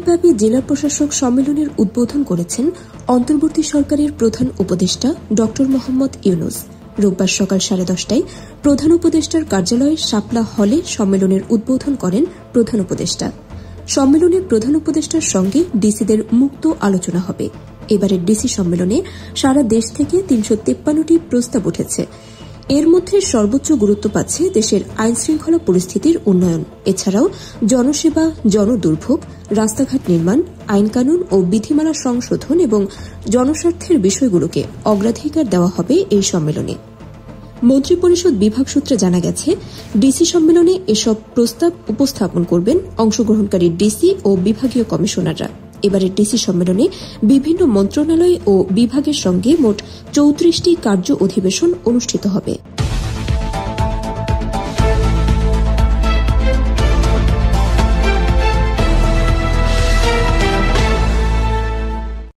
দেশব্যাপী জেলা প্রশাসক সম্মেলনের উদ্বোধন করেছেন অন্তর্বর্তী সরকারের প্রধান উপদেষ্টা ড মোহাম্মদ ইউনূস। রোববার সকাল 10:30টায় প্রধান উপদেষ্টার কার্যালয়ে শাপলা হলে সম্মেলনের উদ্বোধন করেন প্রধান উপদেষ্টা। সম্মেলনে প্রধান উপদেষ্টার সঙ্গে ডিসিদের মুক্ত আলোচনা হবে। এবারের ডিসি সম্মেলনে সারা দেশ থেকে 353টি প্রস্তাব উঠেছে। এর মধ্যে সর্বোচ্চ গুরুত্ব পাচ্ছে দেশের আইনশৃঙ্খলা পরিস্থিতির উন্নয়ন, এছাড়াও জনসেবা, জনদুর্ভোগ, রাস্তাঘাট নির্মাণ, আইনকানুন ও বিধিমালা সংশোধন এবং জনস্বার্থের বিষয়গুলোকে অগ্রাধিকার দেওয়া হবে এই সম্মেলনে। মন্ত্রিপরিষদ বিভাগ সূত্রে জানা গেছে, ডিসি সম্মেলনে এসব প্রস্তাব উপস্থাপন করবেন অংশগ্রহণকারী ডিসি ও বিভাগীয় কমিশনাররা। এবারের ডিসি সম্মেলনে বিভিন্ন মন্ত্রণালয় ও বিভাগের সঙ্গে মোট 34টি কার্য অধিবেশন অনুষ্ঠিত হবে।